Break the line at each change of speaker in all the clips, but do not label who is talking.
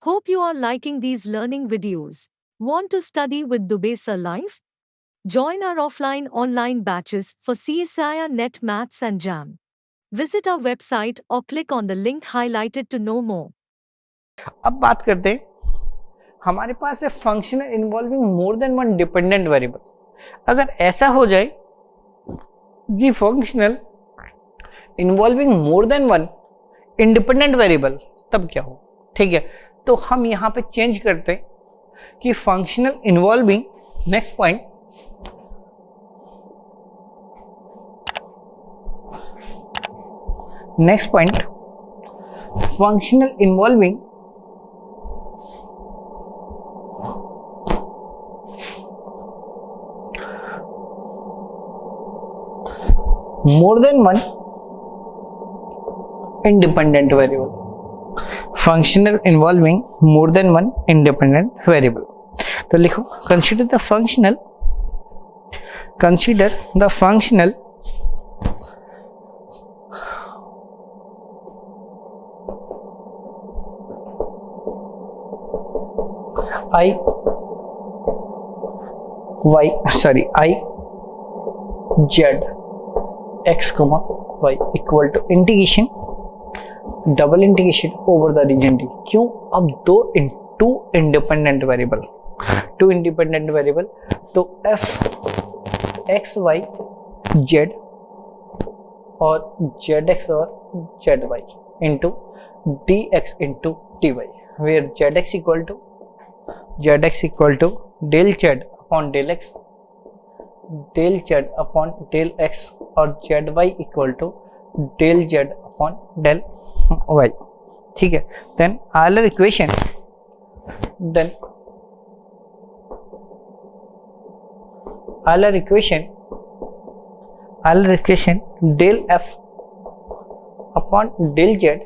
Hope you are liking these learning videos. Want to study with Dubesa Live? Join our offline online batches for CSIR Net Maths and JAM. Visit our website or click on the link highlighted to know more.
अब बात करते हैं, हमारे पास है function involving मोर than one dependent variable. अगर ऐसा हो जाए कि फंक्शनल इन्वॉल्विंग मोर देन वन इंडिपेंडेंट वेरिएबल, तब क्या हो? ठीक है, तो हम यहां पे चेंज करते हैं कि functional involving, next point, functional involving more than one independent variable. Functional involving more than one independent variable. तो लिखो, consider the functional I z x, y equal to integration, double integration over the region D. क्यों? अब two independent variable, तो f x y z और z x और z y into d x into d y, where z x equal to del z upon del x, del z upon del x, और z y equal to del z upon del y. ठीक है, then Euler equation, del f upon del z,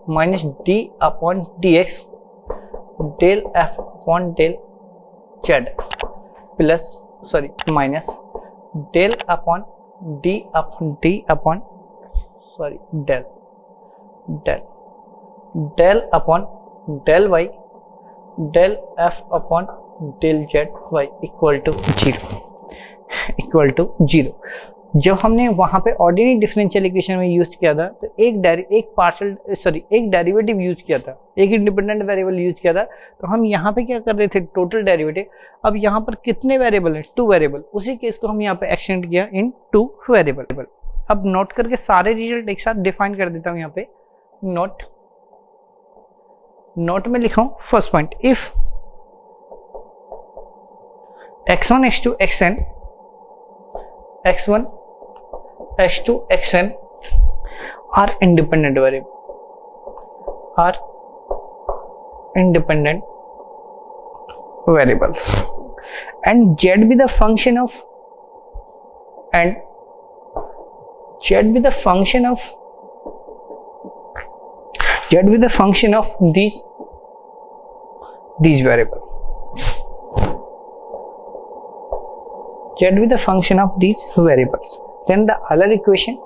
minus d upon d x, del f upon del z x, plus minus del upon d upon del upon del y, del f upon del z y equal to zero. जब हमने वहां पे ordinary differential equation में use किया था तो एक derivative use किया था, एक इंडिपेंडेंट वेरिएबल यूज किया था, तो हम यहाँ पे क्या कर रहे थे? Total derivative. अब यहाँ पर कितने वेरिएबल है? 2 वेरिएबल, उसी केस को हम यहाँ पे एक्सटेंड किया इन 2 वेरिएबल। अब नोट करके सारे रिजल्ट एक साथ डिफाइन कर देता हूँ। यहाँ पे नोट में लिखा हूँ first point, if x1 x2 xn, x1 x2 xn are independent variables, and z be the function of these variables. Z be the function of these variables. Then the Euler equation,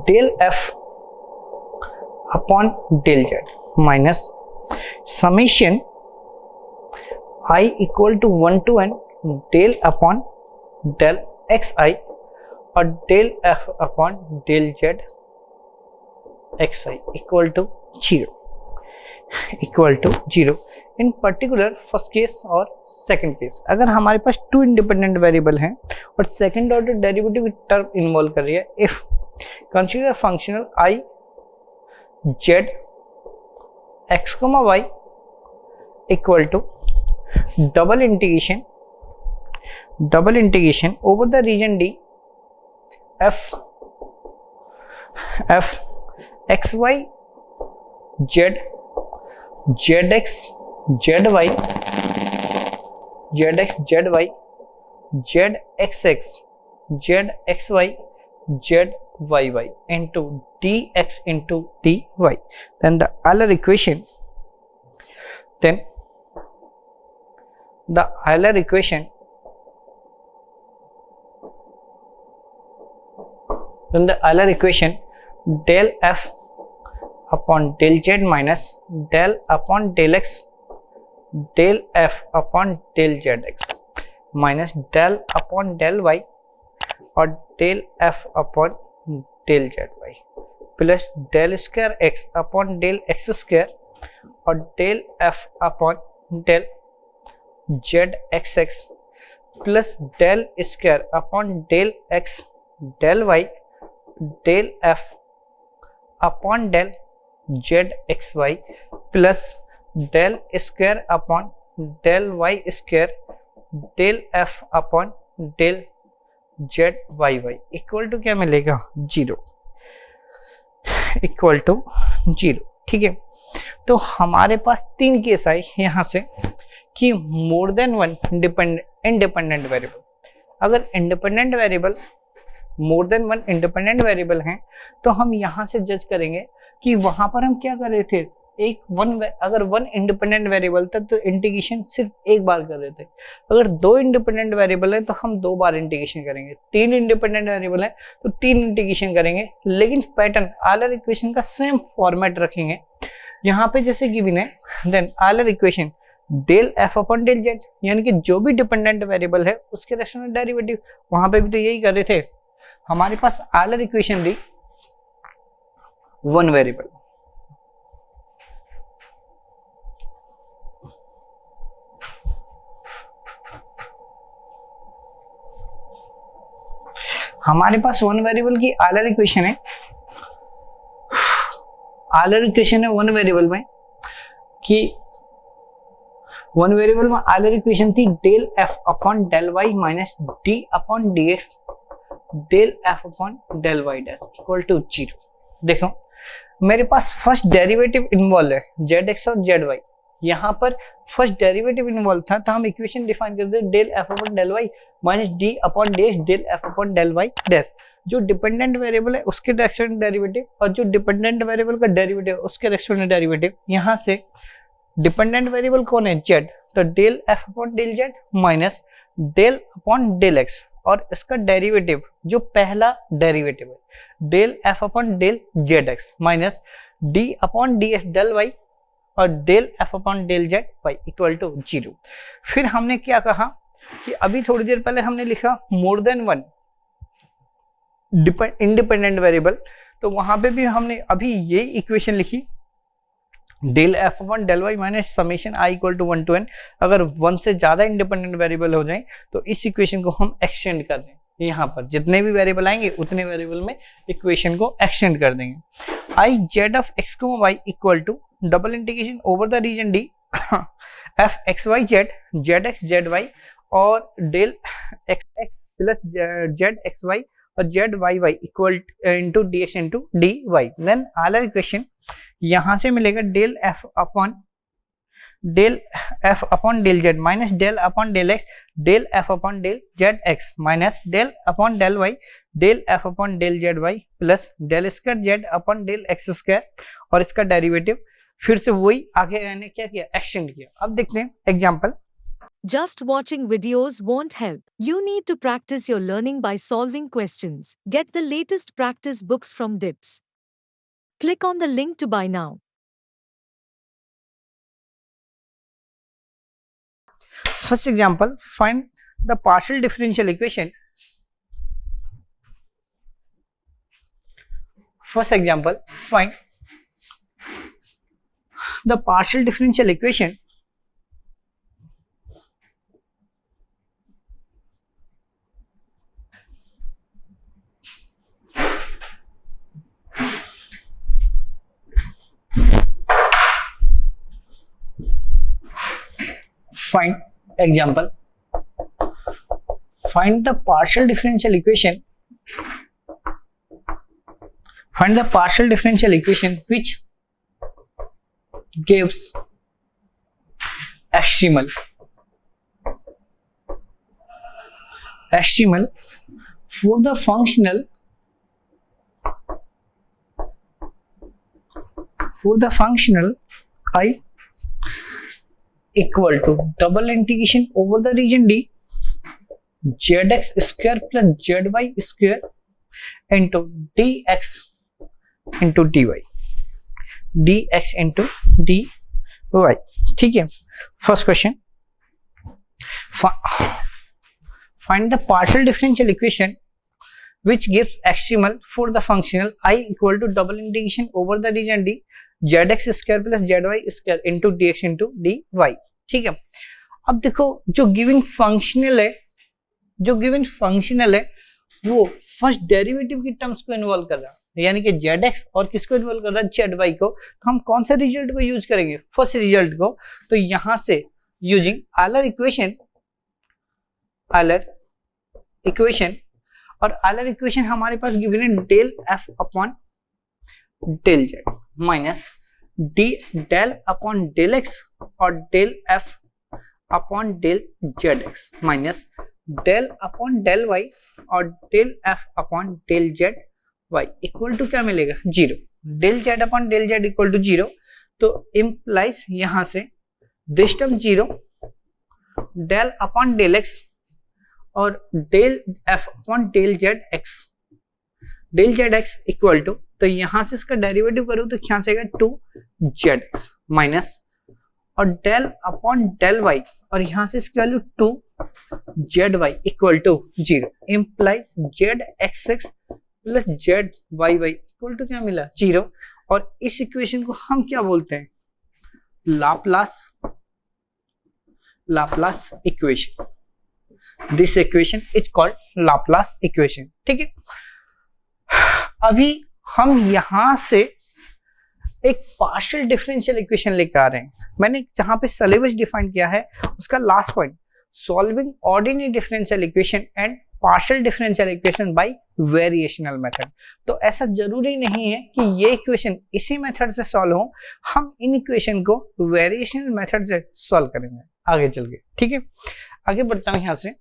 del f upon del z minus summation I equal to 1 to n del upon del xi और del f upon del z xi equal to 0 in particular first case और second case. अगर हमारे पास 2 independent variable हैं और second order derivative term involve कर रही है, if consider functional I z x comma y equal to double integration over the region D f x y z z x z y z y z x z x y z y y into d x into d y. Then the Euler equation, then the Euler equation del f upon del z minus del upon del x del f upon del zx minus del upon del y और del f upon del zy plus del square x upon del x square और del f upon del zxx plus del square upon del x del y del f upon del zxy plus del square upon del y स्क्वायर del f upon del zy equal to क्या मिलेगा 0 equal to 0। ठीक है, तो हमारे पास 3 case आए यहाँ से कि more than one independent variable. अगर independent variable more than one independent variable हैं तो हम यहाँ से जज करेंगे कि वहां पर हम क्या कर रहे थे, अगर वन इंडिपेंडेंट वेरिएबल था तो इंटीग्रेशन सिर्फ एक बार कर रहे थे। अगर 2 इंडिपेंडेंट वेरिएबल है तो हम 2 बार इंटीग्रेशन करेंगे। 3 इंडिपेंडेंट वेरिएबल है तो 3 इंटीग्रेशन करेंगे, लेकिन पैटर्न आलर इक्वेशन का सेम फॉर्मेट रखेंगे। यहाँ पे जैसे गिवन है, then Euler equation del f upon del z, यानी कि जो भी डिपेंडेंट वेरिएबल है उसके रेशनल डेरिवेटिव। वहां पे भी तो यही कर रहे थे। हमारे पास आलर इक्वेशन थी वन वेरिएबल, हमारे पास वन वेरिएबल की आलर इक्वेशन है। आलर इक्वेशन है वन वेरिएबल में कि वन वेरिएबल में आलर इक्वेशन थी del f upon del y minus d upon d x del f upon del y dash equal to 0। देखो मेरे पास फर्स्ट डेरिवेटिव इन्वॉल्व है जेड एक्स और जेड वाई। यहाँ पर फर्स्ट डेरिवेटिव इन्वॉल्व था तो हम इक्वेशन डिफाइन करते हैं del f upon del y minus d upon d x del f upon del y dash. जो डिपेंडेंट वेरिएबल है उसके रेस्पेक्ट डेरिवेटिव और जो डिपेंडेंट वेरिएबल का डेरिवेटिव उसके रेस्पेक्ट डेरिवेटिव। यहाँ से डिपेंडेंट वेरिएबल कौन है जेड, तो del f upon del z minus del upon del x और इसका डेरिवेटिव जो पहला डेरिवेटिव है del f upon del z x minus d upon d x del y और del f upon del z y equal to 0। फिर हमने क्या कहा कि अभी थोड़ी देर पहले हमने लिखा more than one independent variable, तो वहां पे भी हमने अभी ये इक्वेशन लिखी del f upon del y minus summation i equal to 1 to n। अगर 1 से ज्यादा इंडिपेंडेंट वेरिएबल हो जाए तो इस इक्वेशन को हम एक्सटेंड कर दें। यहाँ पर जितने भी वेरिएबल आएंगे उतने वेरिएबल में इक्वेशन को एक्सटेंड कर देंगे। आई जेड ऑफ एक्स को y equal to double integration over the region D f x y z x z y और del x x plus z x y और z y y equal into d x into d y. Then Euler equation यहां से मिलेगा del f upon del z minus del upon del x del f upon del z x minus del upon del y del f upon del z y plus del square z upon del x square और इसका derivative. फिर से वही आगे मैंने क्या किया, extend किया। अब देखते हैं example.
Just watching videos won't help. You need to practice your learning by solving questions. Get the latest practice books from DIPS. Click on the link to buy now.
First example, find the partial differential equation. First example, find the partial differential equation find example, find the partial differential equation, find the partial differential equation which gives extremal for the functional I equal to double integration over the region D zx square plus zy square into d x into d y, d x into d y. ठीक है, first question, find the partial differential equation which gives axial for the functional I equal to double integration over the region D zx square plus zy square into dx into dy। ठीक है, अब देखो जो given functional है वो first derivative की terms को involve कर रहा है, यानी कि zx और किसको इन्वॉल्व कर रहा है, zy को। तो हम कौन सा रिजल्ट को यूज करेंगे, फर्स्ट रिजल्ट को। तो यहां से यूजिंग आलर इक्वेशन और आलर इक्वेशन हमारे पास गिवन है del f upon del z minus del upon del x और del f upon del z x minus del upon del y और del f upon del z y equal to क्या मिलेगा, 0। Del z upon del z equal to 0, तो implies यहां से this term 0, del upon del x और del f upon del z x equal to, तो यहां से इसका डेरिवेटिव करूं तो यहां से आएगा 2zx माइनस और डेल अपॉन डेल वाई और यहां से इसकी value 2zy equal to 0, implies zxx plus zy equal to क्या मिला, 0। और इस इक्वेशन को हम क्या बोलते हैं, Laplace equation. This equation is called Laplace equation। ठीक है, अभी हम यहां से एक पार्शियल डिफरेंशियल इक्वेशन लेकर आ रहे हैं। मैंने जहां पे सिलेबस डिफाइन किया है उसका last point, solving ordinary differential equation and partial differential equation by variational method. तो ऐसा जरूरी नहीं है कि ये इक्वेशन इसी मेथड से सॉल्व हो, हम इन इक्वेशन को वेरिएशनल मेथड से सॉल्व करेंगे आगे चल के। ठीक है, आगे बढ़ता हूं यहां से।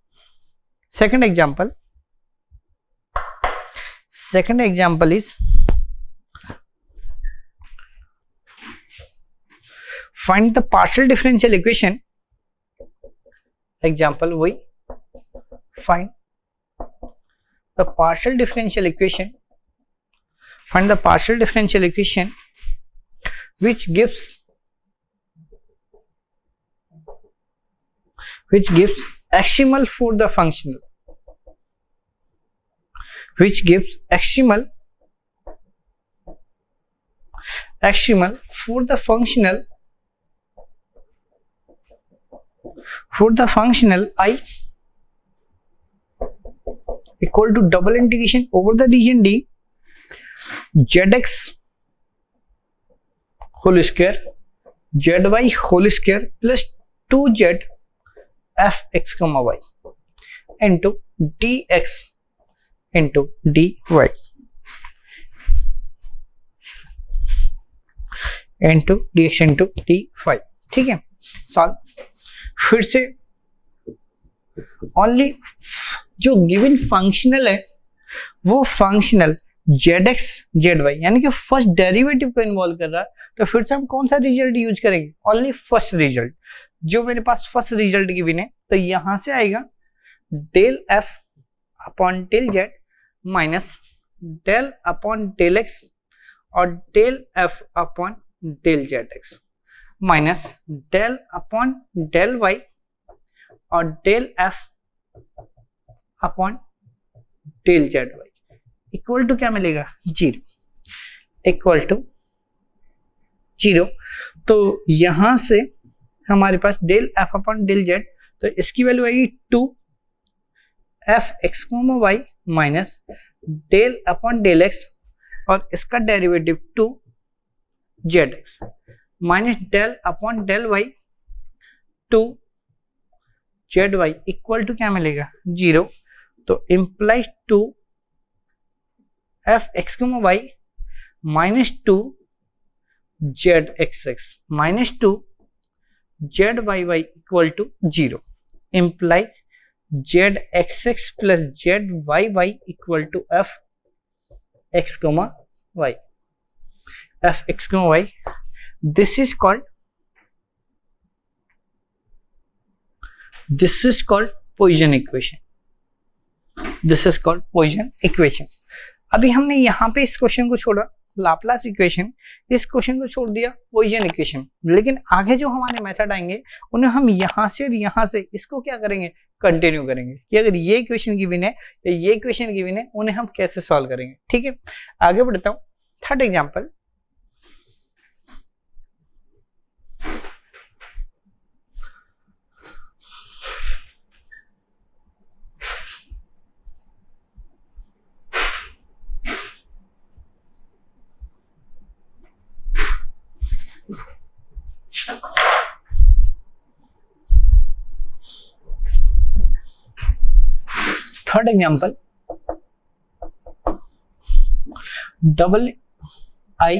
Second example is find the partial differential equation। Example we find the partial differential equation, which gives axial for the functional, for the functional I equal to double integration over the region D zx whole square zy whole square plus 2z fx comma y into dx into dy into dx into dy। ठीक है, solve फिर से only जो given functional है वो functional zx zy यानी कि first derivative को इन्वॉल्व कर रहा है। तो फिर से हम कौन सा रिजल्ट यूज करेंगे, ओनली फर्स्ट रिजल्ट। जो मेरे पास फर्स्ट रिजल्ट गिवन है तो यहां से आएगा del f upon del z minus del upon del x और del f upon del z x minus del upon del y और del f upon del z y equal to क्या मिलेगा, 0, equal to 0। तो यहां से हमारे पास del f upon del z, तो इसकी वैल्यू आएगी 2f(x, y) minus del upon del x और इसका derivative 2zx minus del upon del y 2zy equal to क्या मिलेगा, 0। तो implies 2f(x, y) minus 2zxx minus 2zy equal to 0 implies zxx plus zyy equal to fx comma y, fx comma y। this is called Poisson equation, अभी हमने यहाँ पे इस question को छोड़ा, लाप्लास इक्वेशन, इस क्वेश्चन को छोड़ दिया पॉइसन इक्वेशन, लेकिन आगे जो हमारे मेथड आएंगे उन्हें हम यहाँ से और यहाँ से इसको क्या करेंगे, कंटिन्यू करेंगे कि अगर ये इक्वेशन गिवन है या ये इक्वेशन गिवन है उन्हें हम कैसे सॉल्व करेंगे। ठीक है, आगे बढ़ता हूँ। Third example, third example, double I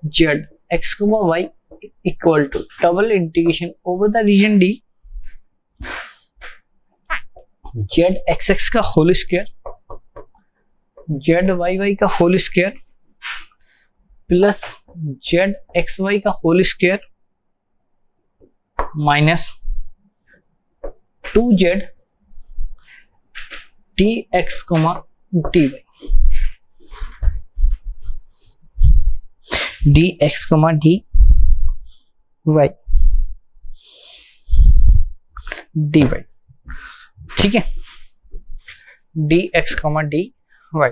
z x y equal to double integration over the region D z x x का whole square z y y का whole square plus z x y का whole square minus 2z d x comma d y, d x comma d y, d y. ठीक है, d x comma d y,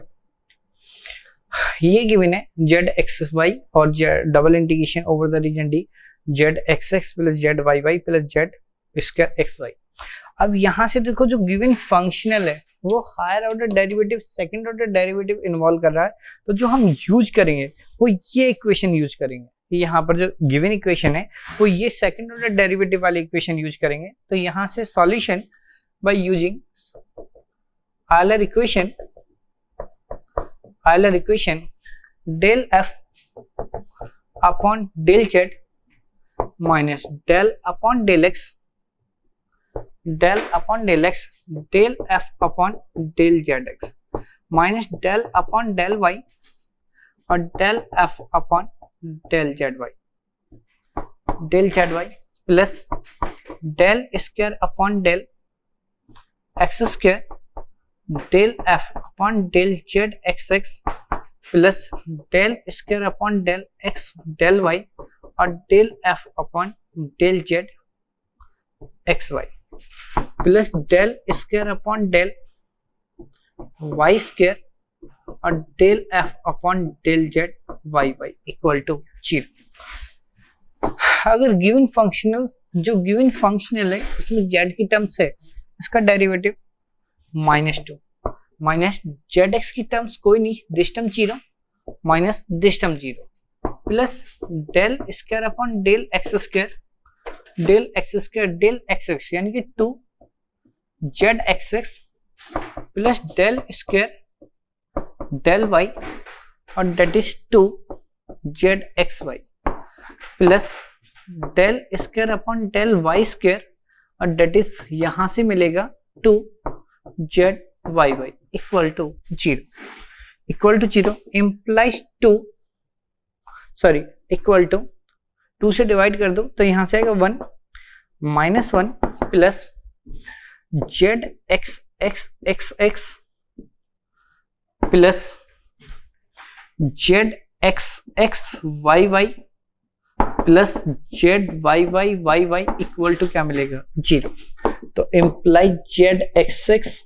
ये given है z x y और double integration over the region D z x x plus z y y plus z square x y. अब यहां से देखो जो गिवन फंक्शनल है वो higher order derivative, second order derivative involve कर रहा है, तो जो हम यूज करेंगे वो ये इक्वेशन यूज करेंगे। यहाँ पर जो गिवन इक्वेशन है वो ये सेकंड ऑर्डर डेरिवेटिव वाली इक्वेशन यूज करेंगे। तो यहाँ से solution by using Euler equation del f upon del z minus del upon del x del upon del x del f upon del z x minus del upon del y और del f upon del z y plus del square upon del x square del f upon del z x x plus del square upon del x del y और del f upon del z x y plus del square upon del y square और del f upon del z y y equal to 0। अगर given functional, जो given functional है उसमें z की terms है, इसका derivative -2 minus z x की terms कोई नहीं, this term 0 minus this term 0 plus del square upon del x square del x x यानी कि 2 z x x plus del square del y और that is 2 z x y plus del square upon del y square और that is यहां से मिलेगा 2 z y y equal to 0 implies 2 sorry equal to 2 से divide कर दो तो यहां से आएगा 1 minus 1 plus z x x x x plus z x x y y plus z y y y y equal to क्या मिलेगा 0। तो imply z x x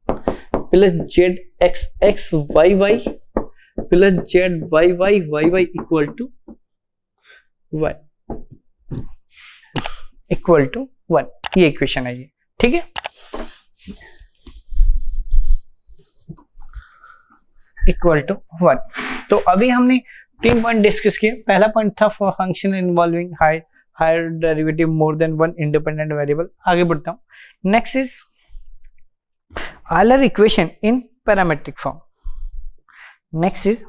plus z x x y y plus z y y y y equal to 1 ये equation है ये। ठीक है, equal to 1। तो अभी हमने 3 पॉइंट डिस्कस किए। पहला पॉइंट था function involving higher derivative more than 1 independent variable. आगे बढ़ता हूं। Next is Euler equation in parametric form. Next is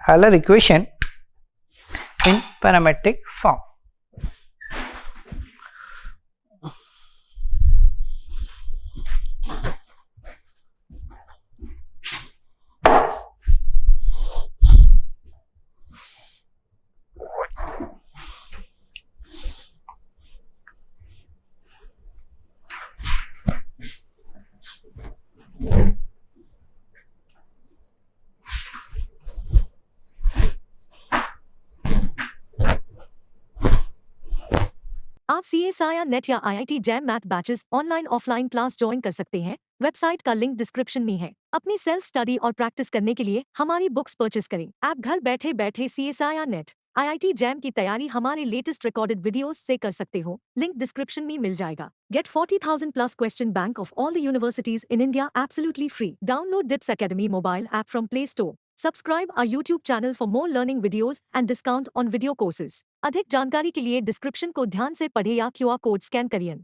Euler equation in parametric form.
आप CSIR नेट या IIT jam math batches online offline class join कर सकते हैं। Website का link description में है। अपनी सेल्फ स्टडी और प्रैक्टिस करने के लिए हमारी बुक्स परचेस करें। आप घर बैठे बैठे CSIR नेट IIT जैम की तैयारी हमारे लेटेस्ट रिकॉर्डेड वीडियोस से कर सकते हो। लिंक डिस्क्रिप्शन में मिल जाएगा। Get 40,000 plus question bank of all the universities in India absolutely free. Download DIPS Academy mobile app from Play Store. Subscribe our YouTube channel for more learning videos and discount on video courses. अधिक जानकारी के लिए description को ध्यान से पढ़े या QR code scan करिए।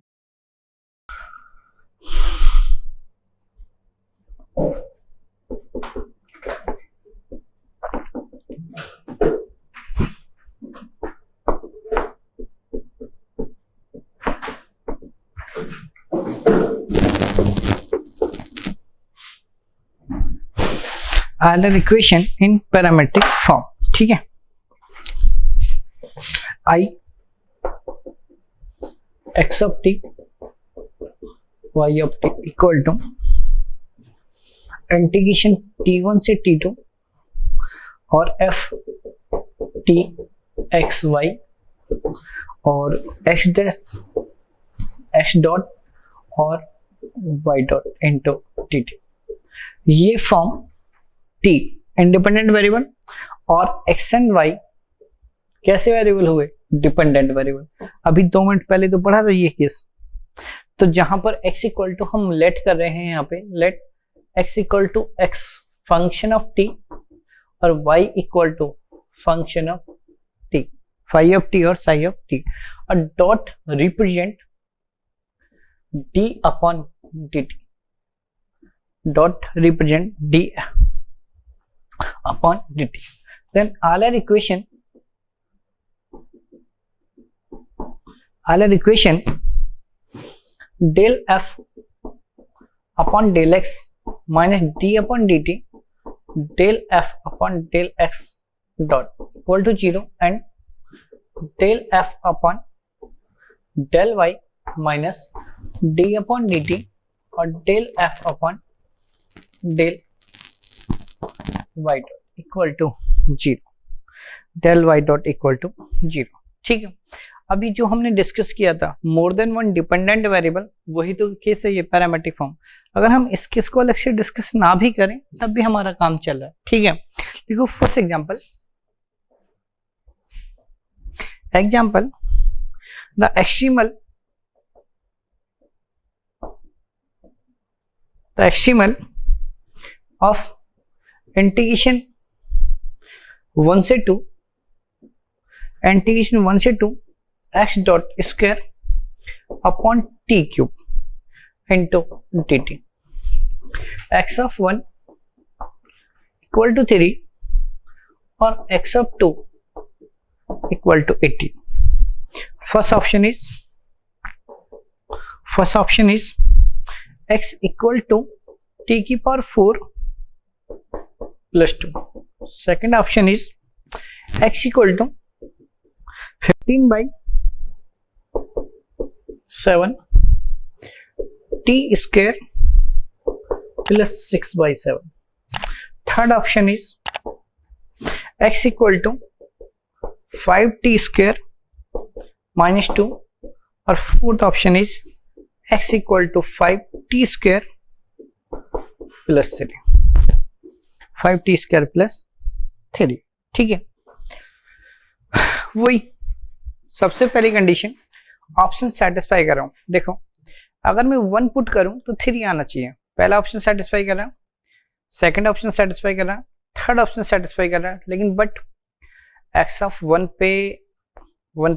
Euler equation in parametric form. ठीक है, I x of t y of t equal to integration t1 से t2 और f t x y और x डॉट और y dot into T T. ये form t independent variable और x and y कैसे variable हुए? Dependent variable. अभी 2 minute पहले तो पढ़ा था ये केस। तो जहां पर x इक्वल टू हम लेट कर रहे हैं, यहाँ पे let x equal to x function of t और y equal to function of t, phi of t और साई ऑफ t, और डॉट रिप्रेजेंट d अपॉन dt, dot represent d upon dt. Then Euler equation del f upon del x minus d upon dt del f upon del x dot equal to 0 and del f upon del y minus d upon dt और del f upon del y dot equal to 0, del y dot equal to 0। ठीक है, अभी जो हमने discuss किया था more than one dependent variable, वही तो केस है ये पैरामेट्रिक फॉर्म। अगर हम इस केस को अलग से डिस्कस ना भी करें तब भी हमारा काम चल रहा है। ठीक है, देखो first example the extremal of integration 1 से 2 x dot square upon t cube into dt, x of 1 equal to 3 और x of 2 equal to 18। First option is x equal to t की power 4 plus 2. Second option is x equal to 15 by 7 t square plus 6 by 7. Third option is x equal to 5t square minus 2 और fourth option is x equal to 5t square plus 3, 5t square plus 3। ठीक है, वही सबसे पहली condition option satisfy कर रहा हूं। देखो अगर मैं 1 पुट करूं तो 3 आना चाहिए। पहला ऑप्शन सेटिस्फाई कर रहा है, सेकंड ऑप्शन सेटिस्फाई कर रहा है, थर्ड ऑप्शन सेटिस्फाई कर रहा है, लेकिन बट x ऑफ 1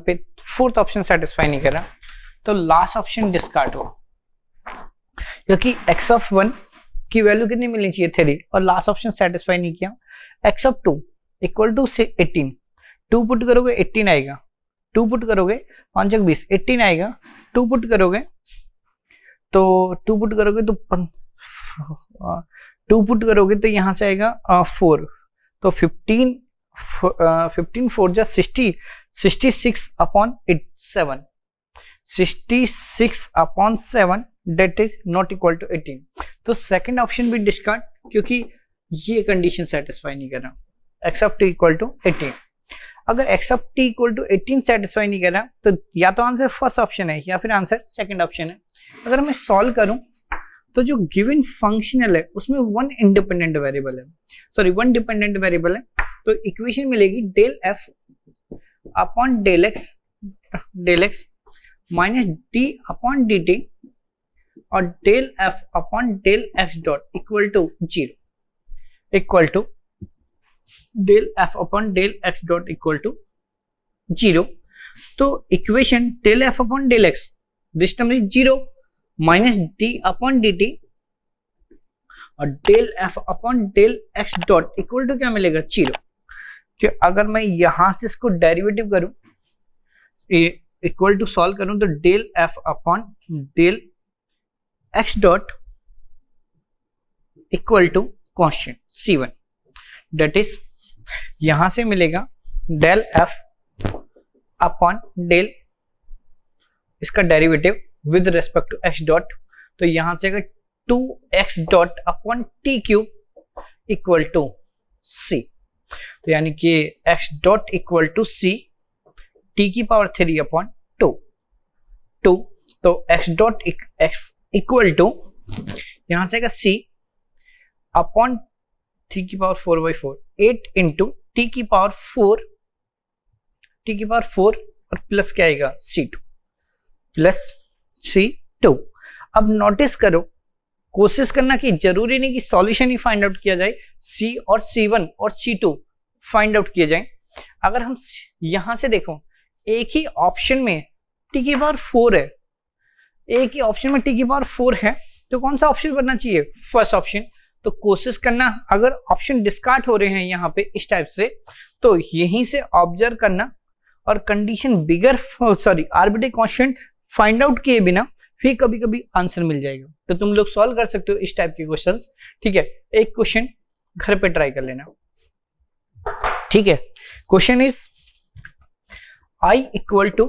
पे फोर्थ ऑप्शन सेटिस्फाई नहीं कर रहा, तो लास्ट ऑप्शन डिस्कार्ड हो, क्योंकि x ऑफ 1 की वैल्यू कितनी मिलनी चाहिए 3 और लास्ट ऑप्शन सेटिस्फाई नहीं किया। x of 2 equal to 18, 2 put करोगे 18 आएगा, 2 पुट करोगे 5 20 18 आएगा, 2 पुट करोगे तो 2 पुट करोगे तो 2 पुट करोगे तो यहां से आएगा 4, तो 15 4 जा 60, 66 upon 7, 66 upon 7 that is not equal to 18। तो सेकंड ऑप्शन भी डिस्कार्ड, क्योंकि ये कंडीशन सेटिस्फाई नहीं कर रहा। x of 2 equal to 18। अगर x of t equal to 18 satisfy नहीं कर रहा तो या तो आंसर फर्स्ट ऑप्शन है या फिर आंसर सेकंड ऑप्शन है। अगर मैं सॉल्व करूं तो जो गिवन फंक्शनल है उसमें वन इंडिपेंडेंट वेरिएबल है, सॉरी वन डिपेंडेंट वेरिएबल है, तो इक्वेशन मिलेगी del f upon del x minus d upon d t और del f upon del x dot equal to 0 equal to del f upon del x dot equal to 0। तो equation del f upon del x this term is 0 minus d upon d t और del f upon del x dot equal to क्या मिलेगा 0। कि अगर मैं यहां से इसको डेरिवेटिव करूं इक्वल टू सॉल्व करूं तो del f upon del x dot equal to constant C1 that is यहां से मिलेगा डेल एफ अपॉन डेल इसका derivative with respect to x dot, तो यहां से 2x dot upon t cube equal to C, तो यानी कि x dot equal to C t की पावर 3 अपॉन 2, तो x dot x equal to यहां से C अपॉन 3 की पावर 4/4 8 इंटू टी की पावर 4 और प्लस क्या आएगा C2 प्लस C2। अब नोटिस करो, कोशिश करना कि जरूरी नहीं कि सॉल्यूशन ही फाइंड आउट किया जाए, C और C1 और C2 फाइंड आउट किए जाए। अगर हम यहां से देखो एक ही ऑप्शन में टी की पावर 4 है, एक ही ऑप्शन में टी की पावर 4 है, तो कौन सा ऑप्शन बनना चाहिए? First option. तो कोशिश करना अगर ऑप्शन डिस्कार्ड हो रहे हैं यहाँ पे इस टाइप से, तो यहीं से ऑब्जर्व करना और कंडीशन बिगर sorry arbitrary constant find out किए बिना फिर कभी कभी आंसर मिल जाएगा। तो तुम लोग सॉल्व कर सकते हो इस टाइप के क्वेश्चंस, ठीक है। एक क्वेश्चन घर पे ट्राई कर लेना, ठीक है। Question is I equal to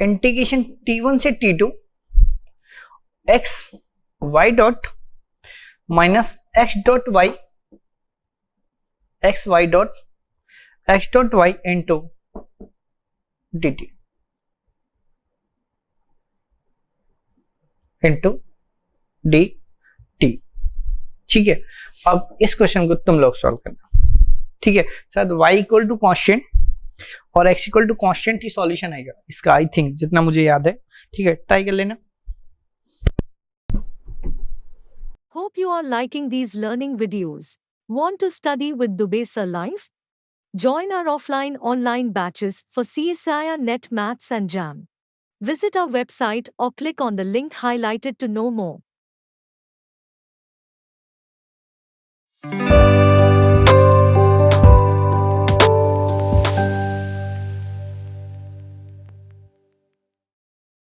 integration T1 से T2 x y डॉट माइनस x डॉट y into dt into dt, ठीक है। अब इस क्वेश्चन को तुम लोग सॉल्व करना, ठीक है। शायद y इक्वल टू कॉन्स्टेंट और x इक्वल टू कॉन्स्टेंट ही सॉल्यूशन आएगा इसका, आई थिंक जितना मुझे याद है, ठीक है। ट्राई कर लेना।
Hope you are liking these learning videos. Want to study with Dubey Sir Live? Join our offline online batches for CSIR Net Maths and JAM. Visit our website or click on the link highlighted to know more.